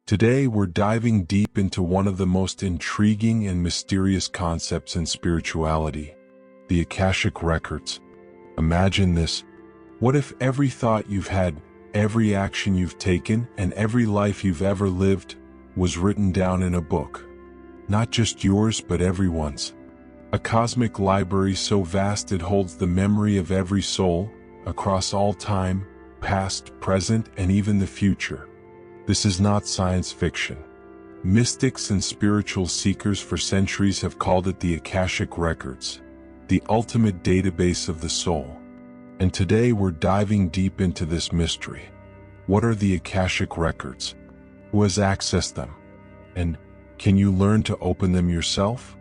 Today we're diving deep into one of the most intriguing and mysterious concepts in spirituality, the Akashic Records. Imagine this. What if every thought you've had, every action you've taken, and every life you've ever lived was written down in a book? Not just yours, but everyone's. A cosmic library so vast it holds the memory of every soul, across all time, past, present, and even the future. This is not science fiction. Mystics and spiritual seekers for centuries have called it the Akashic Records, the ultimate database of the soul. And today we're diving deep into this mystery. What are the Akashic Records? Who has accessed them? And can you learn to open them yourself?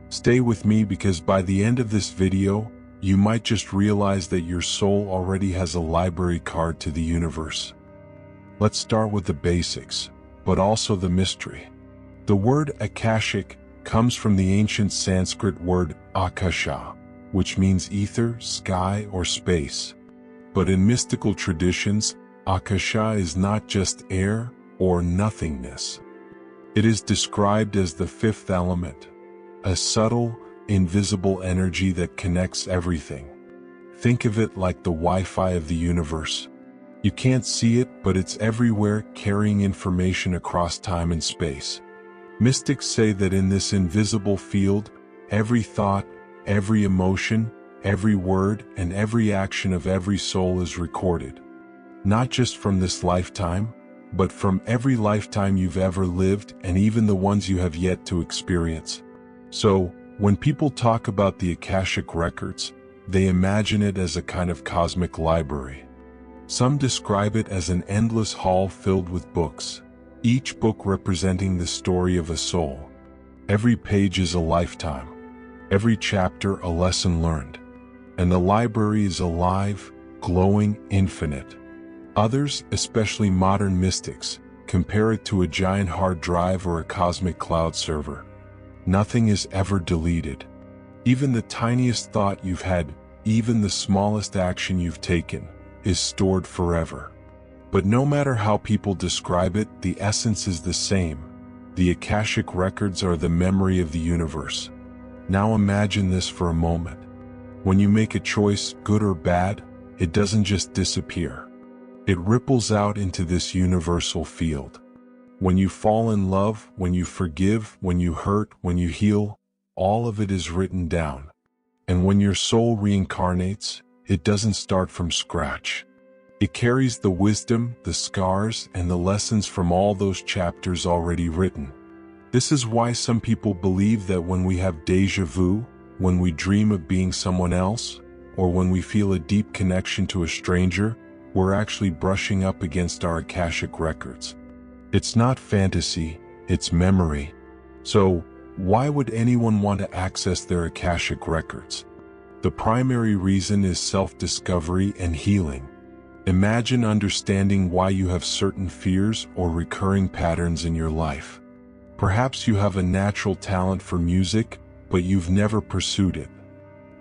Stay with me, because by the end of this video, you might just realize that your soul already has a library card to the universe. Let's start with the basics, but also the mystery. The word Akashic comes from the ancient Sanskrit word Akasha, which means ether, sky, or space. But in mystical traditions, Akasha is not just air or nothingness. It is described as the fifth element, a subtle, invisible energy that connects everything. Think of it like the Wi-Fi of the universe. You can't see it, but it's everywhere, carrying information across time and space. Mystics say that in this invisible field, every thought, every emotion, every word, and every action of every soul is recorded. Not just from this lifetime, but from every lifetime you've ever lived, and even the ones you have yet to experience. So, when people talk about the Akashic Records, they imagine it as a kind of cosmic library. Some describe it as an endless hall filled with books, each book representing the story of a soul. Every page is a lifetime, every chapter a lesson learned, and the library is alive, glowing, infinite. Others, especially modern mystics, compare it to a giant hard drive or a cosmic cloud server. Nothing is ever deleted. Even the tiniest thought you've had, even the smallest action you've taken, is stored forever. But no matter how people describe it, the essence is the same. The Akashic Records are the memory of the universe. Now imagine this for a moment. When you make a choice, good or bad, it doesn't just disappear. It ripples out into this universal field. When you fall in love, when you forgive, when you hurt, when you heal, all of it is written down. And when your soul reincarnates, it doesn't start from scratch. It carries the wisdom, the scars, and the lessons from all those chapters already written. This is why some people believe that when we have déjà vu, when we dream of being someone else, or when we feel a deep connection to a stranger, we're actually brushing up against our Akashic Records. It's not fantasy, it's memory. So, why would anyone want to access their Akashic Records? The primary reason is self-discovery and healing. Imagine understanding why you have certain fears or recurring patterns in your life. Perhaps you have a natural talent for music, but you've never pursued it.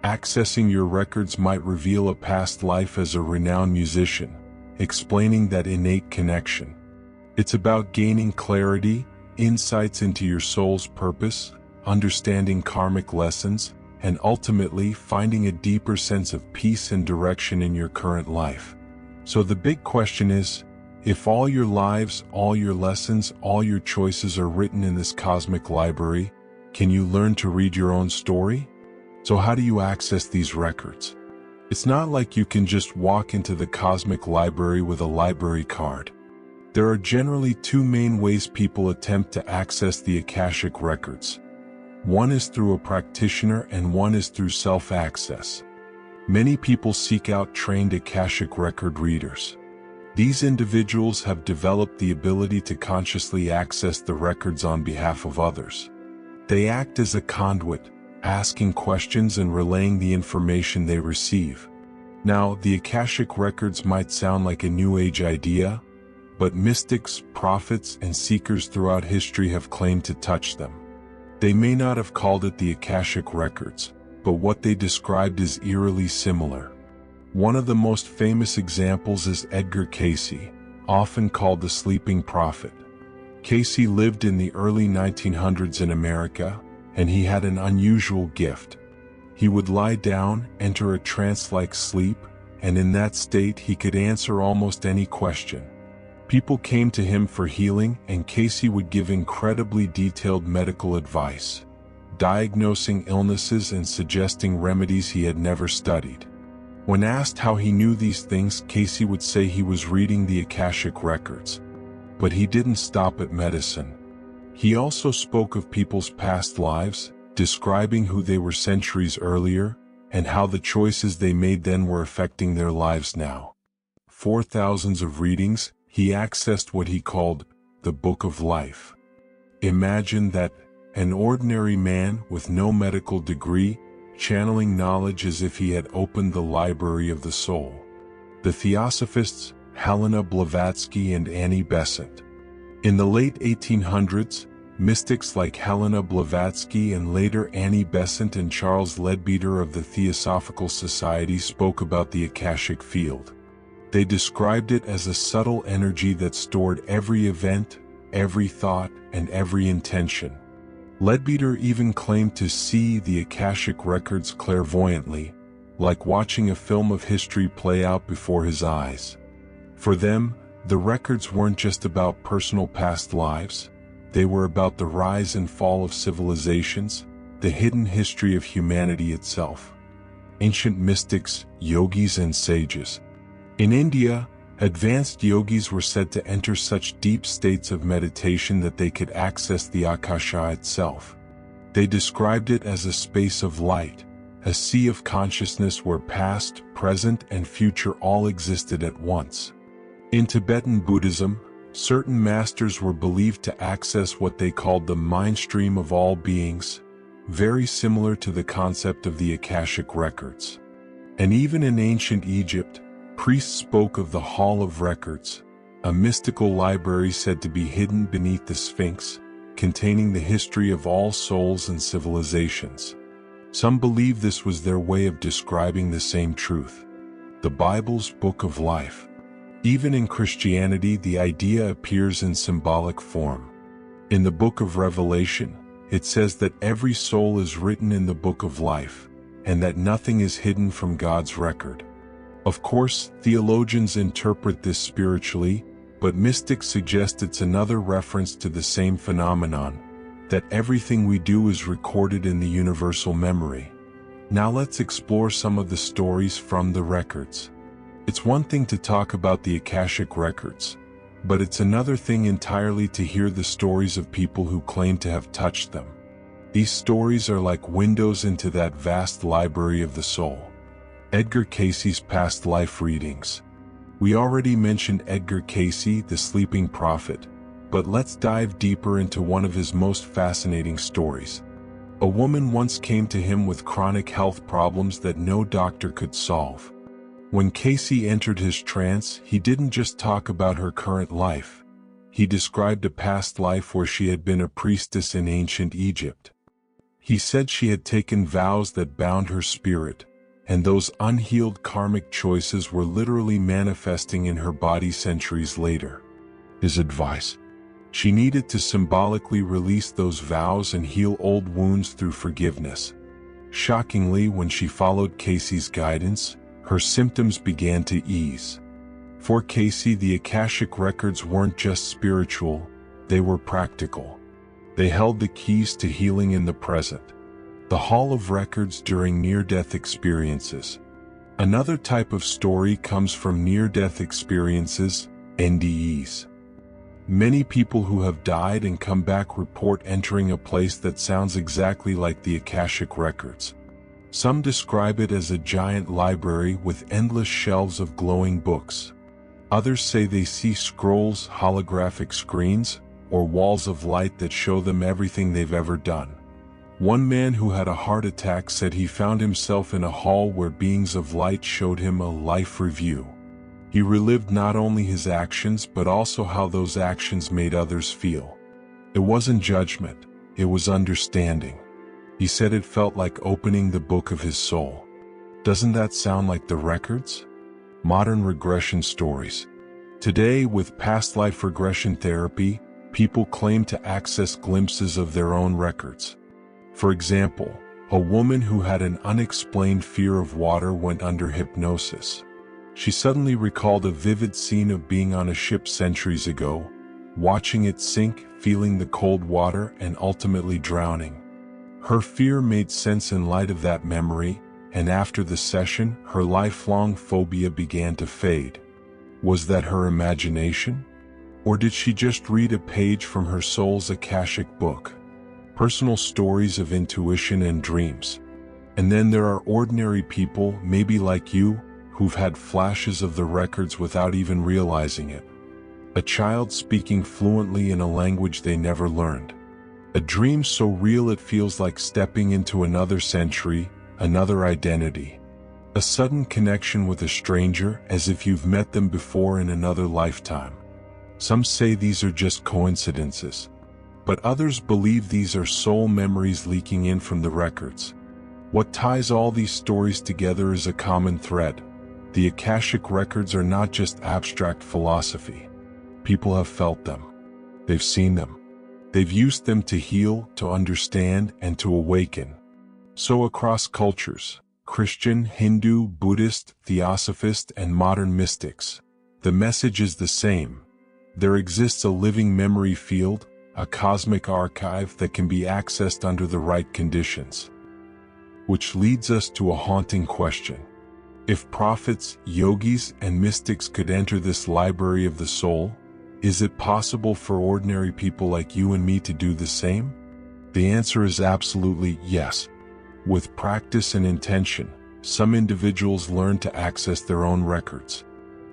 Accessing your records might reveal a past life as a renowned musician, explaining that innate connection. It's about gaining clarity, insights into your soul's purpose, understanding karmic lessons, and ultimately finding a deeper sense of peace and direction in your current life. So the big question is, if all your lives, all your lessons, all your choices are written in this cosmic library, can you learn to read your own story? So how do you access these records? It's not like you can just walk into the cosmic library with a library card. There are generally two main ways people attempt to access the Akashic Records. One is through a practitioner and one is through self-access. Many people seek out trained Akashic Record readers. These individuals have developed the ability to consciously access the records on behalf of others. They act as a conduit, asking questions and relaying the information they receive. Now, the Akashic Records might sound like a New Age idea, but mystics, prophets, and seekers throughout history have claimed to touch them. They may not have called it the Akashic Records, but what they described is eerily similar. One of the most famous examples is Edgar Cayce, often called the Sleeping Prophet. Casey lived in the early 1900s in America, and he had an unusual gift. He would lie down, enter a trance-like sleep, and in that state he could answer almost any question. People came to him for healing, and Casey would give incredibly detailed medical advice, diagnosing illnesses and suggesting remedies he had never studied. When asked how he knew these things, Casey would say he was reading the Akashic Records. But he didn't stop at medicine. He also spoke of people's past lives, describing who they were centuries earlier, and how the choices they made then were affecting their lives now. For thousands of readings, he accessed what he called the Book of Life. Imagine that, an ordinary man with no medical degree, channeling knowledge as if he had opened the library of the soul. The Theosophists, Helena Blavatsky and Annie Besant. In the late 1800s, mystics like Helena Blavatsky and later Annie Besant and Charles Leadbeater of the Theosophical Society spoke about the Akashic field. They described it as a subtle energy that stored every event, every thought, and every intention. Leadbeater even claimed to see the Akashic Records clairvoyantly, like watching a film of history play out before his eyes. For them, the records weren't just about personal past lives, they were about the rise and fall of civilizations, the hidden history of humanity itself. Ancient mystics, yogis and sages. In India, advanced yogis were said to enter such deep states of meditation that they could access the Akasha itself. They described it as a space of light, a sea of consciousness where past, present, and future all existed at once. In Tibetan Buddhism, certain masters were believed to access what they called the mind stream of all beings, very similar to the concept of the Akashic Records. And even in ancient Egypt, priests spoke of the Hall of Records, a mystical library said to be hidden beneath the Sphinx, containing the history of all souls and civilizations. Some believe this was their way of describing the same truth, the Bible's Book of Life. Even in Christianity, the idea appears in symbolic form. In the Book of Revelation, it says that every soul is written in the Book of Life, and that nothing is hidden from God's record. Of course, theologians interpret this spiritually, but mystics suggest it's another reference to the same phenomenon, that everything we do is recorded in the universal memory. Now let's explore some of the stories from the records. It's one thing to talk about the Akashic Records, but it's another thing entirely to hear the stories of people who claim to have touched them. These stories are like windows into that vast library of the soul. Edgar Cayce's past life readings. We already mentioned Edgar Cayce, the sleeping prophet, but let's dive deeper into one of his most fascinating stories. A woman once came to him with chronic health problems that no doctor could solve. When Cayce entered his trance, he didn't just talk about her current life. He described a past life where she had been a priestess in ancient Egypt. He said she had taken vows that bound her spirit, and those unhealed karmic choices were literally manifesting in her body centuries later. His advice: she needed to symbolically release those vows and heal old wounds through forgiveness. Shockingly, when she followed Cayce's guidance, her symptoms began to ease. For Cayce, the Akashic Records weren't just spiritual, they were practical. They held the keys to healing in the present. The Hall of Records during near-death experiences. Another type of story comes from near-death experiences, NDEs. Many people who have died and come back report entering a place that sounds exactly like the Akashic Records. Some describe it as a giant library with endless shelves of glowing books. Others say they see scrolls, holographic screens, or walls of light that show them everything they've ever done. One man who had a heart attack said he found himself in a hall where beings of light showed him a life review. He relived not only his actions but also how those actions made others feel. It wasn't judgment, it was understanding. He said it felt like opening the book of his soul. Doesn't that sound like the records? Modern regression stories. Today, with past life regression therapy, people claim to access glimpses of their own records. For example, a woman who had an unexplained fear of water went under hypnosis. She suddenly recalled a vivid scene of being on a ship centuries ago, watching it sink, feeling the cold water, and ultimately drowning. Her fear made sense in light of that memory, and after the session, her lifelong phobia began to fade. Was that her imagination? Or did she just read a page from her soul's Akashic book? Personal stories of intuition and dreams. And then there are ordinary people, maybe like you, who've had flashes of the records without even realizing it. A child speaking fluently in a language they never learned. A dream so real it feels like stepping into another century, another identity. A sudden connection with a stranger as if you've met them before in another lifetime. Some say these are just coincidences, but others believe these are soul memories leaking in from the records. What ties all these stories together is a common thread. The Akashic Records are not just abstract philosophy. People have felt them. They've seen them. They've used them to heal, to understand, and to awaken. So across cultures, Christian, Hindu, Buddhist, Theosophist, and modern mystics, the message is the same. There exists a living memory field, a cosmic archive that can be accessed under the right conditions. Which leads us to a haunting question. If prophets, yogis, and mystics could enter this library of the soul, is it possible for ordinary people like you and me to do the same? The answer is absolutely yes. With practice and intention, some individuals learn to access their own records.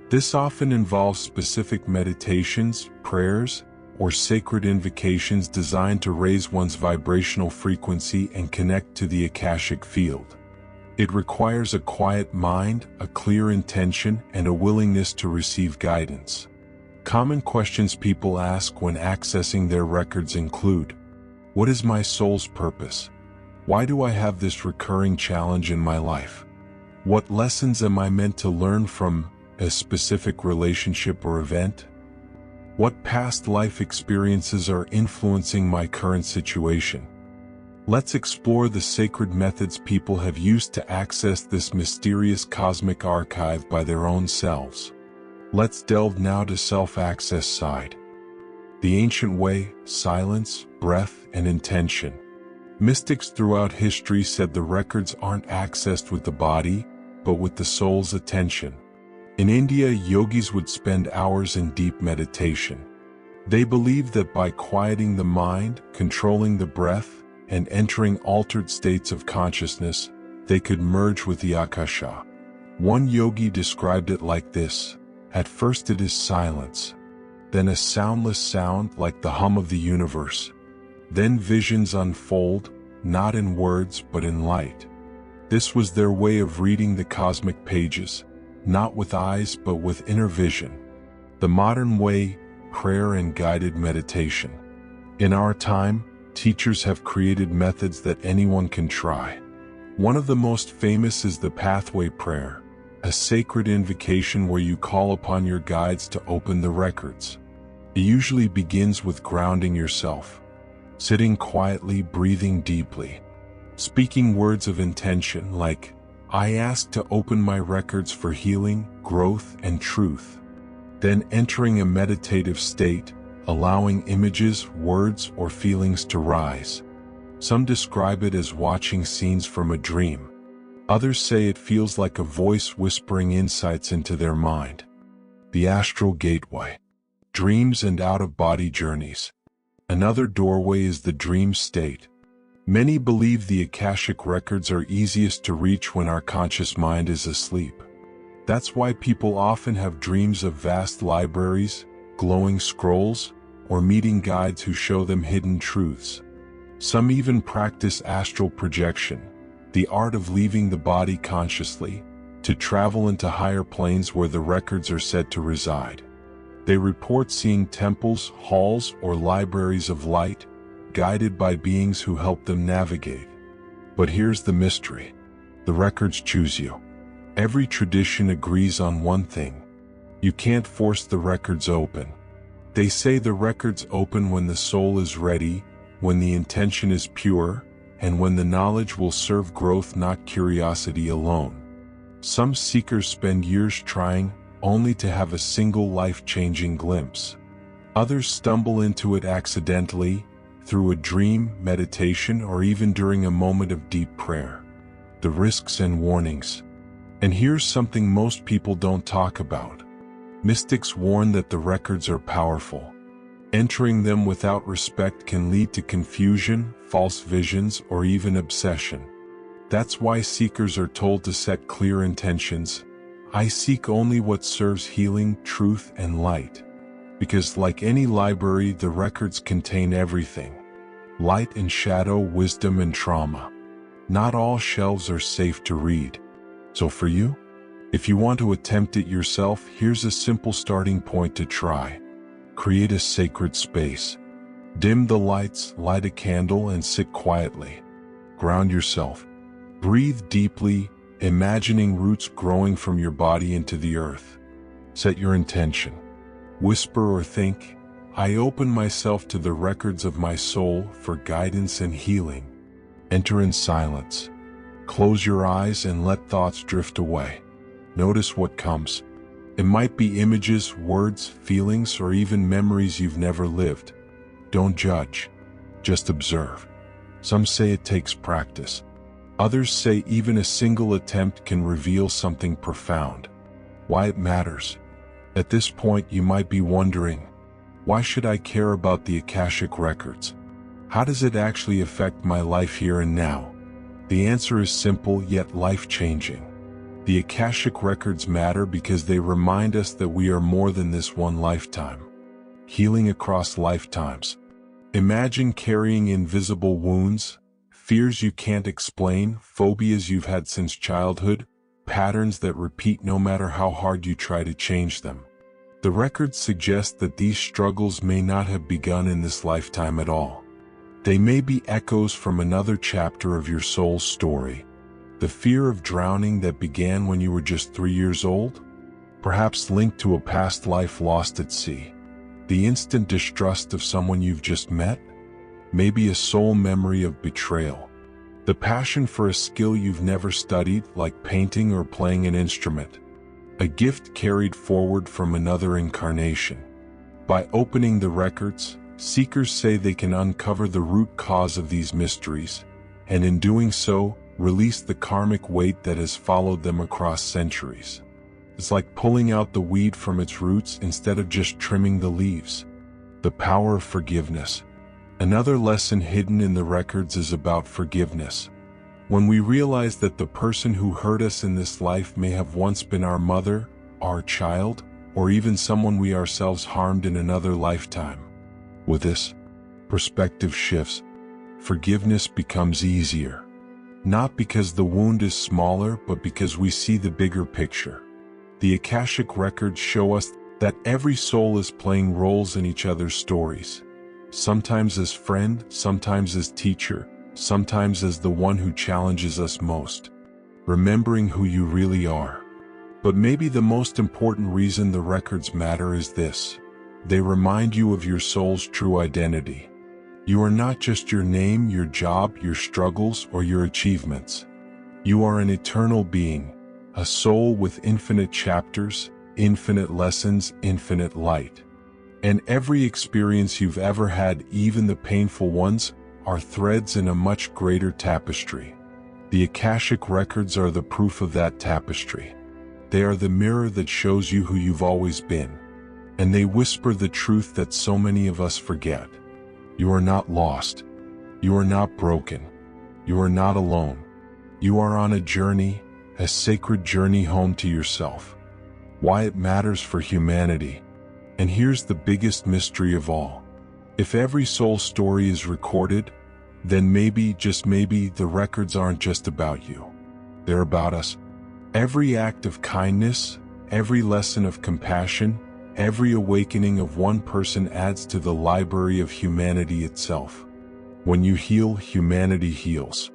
This often involves specific meditations, prayers, or sacred invocations designed to raise one's vibrational frequency and connect to the Akashic field. It requires a quiet mind, a clear intention, and a willingness to receive guidance. Common questions people ask when accessing their records include: what is my soul's purpose? Why do I have this recurring challenge in my life? What lessons am I meant to learn from a specific relationship or event? What past life experiences are influencing my current situation? Let's explore the sacred methods people have used to access this mysterious cosmic archive by their own selves. Let's delve now to self-access side. The ancient way: silence, breath, and intention. Mystics throughout history said the records aren't accessed with the body, but with the soul's attention. In India, yogis would spend hours in deep meditation. They believed that by quieting the mind, controlling the breath, and entering altered states of consciousness, they could merge with the Akasha. One yogi described it like this: at first it is silence, then a soundless sound like the hum of the universe. Then visions unfold, not in words but in light. This was their way of reading the cosmic pages, not with eyes but with inner vision. The modern way: prayer and guided meditation. In our time, teachers have created methods that anyone can try. One of the most famous is the pathway prayer, a sacred invocation where you call upon your guides to open the records. It usually begins with grounding yourself, sitting quietly, breathing deeply, speaking words of intention like, "I ask to open my records for healing, growth, and truth." Then entering a meditative state, allowing images, words, or feelings to rise. Some describe it as watching scenes from a dream. Others say it feels like a voice whispering insights into their mind. The astral gateway. Dreams and out-of-body journeys. Another doorway is the dream state. Many believe the Akashic Records are easiest to reach when our conscious mind is asleep. That's why people often have dreams of vast libraries, glowing scrolls, or meeting guides who show them hidden truths. Some even practice astral projection, the art of leaving the body consciously, to travel into higher planes where the records are said to reside. They report seeing temples, halls, or libraries of light, guided by beings who help them navigate. But here's the mystery: the records choose you. Every tradition agrees on one thing: you can't force the records open. They say the records open when the soul is ready, when the intention is pure, and when the knowledge will serve growth, not curiosity alone. Some seekers spend years trying, only to have a single life-changing glimpse. Others stumble into it accidentally, through a dream, meditation, or even during a moment of deep prayer. The risks and warnings. And here's something most people don't talk about. Mystics warn that the records are powerful. Entering them without respect can lead to confusion, false visions, or even obsession. That's why seekers are told to set clear intentions. I seek only what serves healing, truth, and light. Because like any library, the records contain everything. Light and shadow, wisdom and trauma. Not all shelves are safe to read. So for you, if you want to attempt it yourself, here's a simple starting point to try. Create a sacred space. Dim the lights, light a candle, and sit quietly. Ground yourself. Breathe deeply, imagining roots growing from your body into the earth. Set your intention. Whisper or think, I open myself to the records of my soul for guidance and healing. Enter in silence. Close your eyes and let thoughts drift away. Notice what comes. It might be images, words, feelings, or even memories you've never lived. Don't judge. Just observe. Some say it takes practice. Others say even a single attempt can reveal something profound. Why it matters? At this point, you might be wondering, why should I care about the Akashic Records? How does it actually affect my life here and now? The answer is simple yet life-changing. The Akashic Records matter because they remind us that we are more than this one lifetime. Healing across lifetimes. Imagine carrying invisible wounds, fears you can't explain, phobias you've had since childhood, patterns that repeat no matter how hard you try to change them. The records suggest that these struggles may not have begun in this lifetime at all. They may be echoes from another chapter of your soul's story. The fear of drowning that began when you were just 3 years old? Perhaps linked to a past life lost at sea. The instant distrust of someone you've just met? Maybe a soul memory of betrayal. The passion for a skill you've never studied, like painting or playing an instrument. A gift carried forward from another incarnation. By opening the records, seekers say they can uncover the root cause of these mysteries, and in doing so, release the karmic weight that has followed them across centuries. It's like pulling out the weed from its roots instead of just trimming the leaves. The power of forgiveness. Another lesson hidden in the records is about forgiveness. When we realize that the person who hurt us in this life may have once been our mother, our child, or even someone we ourselves harmed in another lifetime. With this, perspective shifts. Forgiveness becomes easier. Not because the wound is smaller, but because we see the bigger picture. The Akashic Records show us that every soul is playing roles in each other's stories. Sometimes as friend, sometimes as teacher, sometimes as the one who challenges us most. Remembering who you really are. But maybe the most important reason the records matter is this. They remind you of your soul's true identity. You are not just your name, your job, your struggles, or your achievements. You are an eternal being, a soul with infinite chapters, infinite lessons, infinite light. And every experience you've ever had, even the painful ones, are threads in a much greater tapestry. The Akashic Records are the proof of that tapestry. They are the mirror that shows you who you've always been. And they whisper the truth that so many of us forget. You are not lost. You are not broken. You are not alone. You are on a journey, a sacred journey home to yourself. Why it matters for humanity. And here's the biggest mystery of all. If every soul story is recorded, then maybe, just maybe, the records aren't just about you. They're about us. Every act of kindness, every lesson of compassion, every awakening of one person adds to the library of humanity itself. When you heal, humanity heals.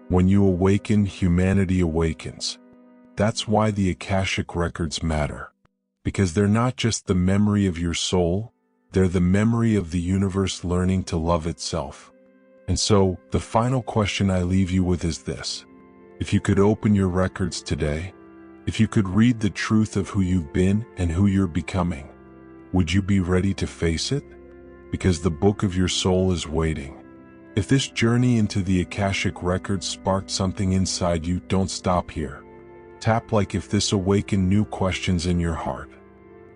When you awaken, humanity awakens. That's why the Akashic Records matter. Because they're not just the memory of your soul, they're the memory of humanity. They're the memory of the universe learning to love itself. And so, the final question I leave you with is this. If you could open your records today, if you could read the truth of who you've been and who you're becoming, would you be ready to face it? Because the book of your soul is waiting. If this journey into the Akashic Records sparked something inside you, don't stop here. Tap like if this awakened new questions in your heart.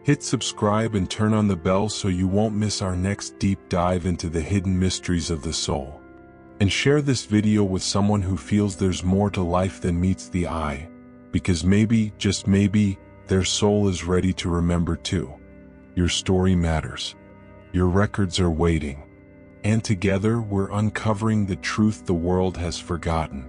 Hit subscribe and turn on the bell so you won't miss our next deep dive into the hidden mysteries of the soul. And share this video with someone who feels there's more to life than meets the eye, because maybe, just maybe, their soul is ready to remember too. Your story matters. Your records are waiting. And together we're uncovering the truth the world has forgotten.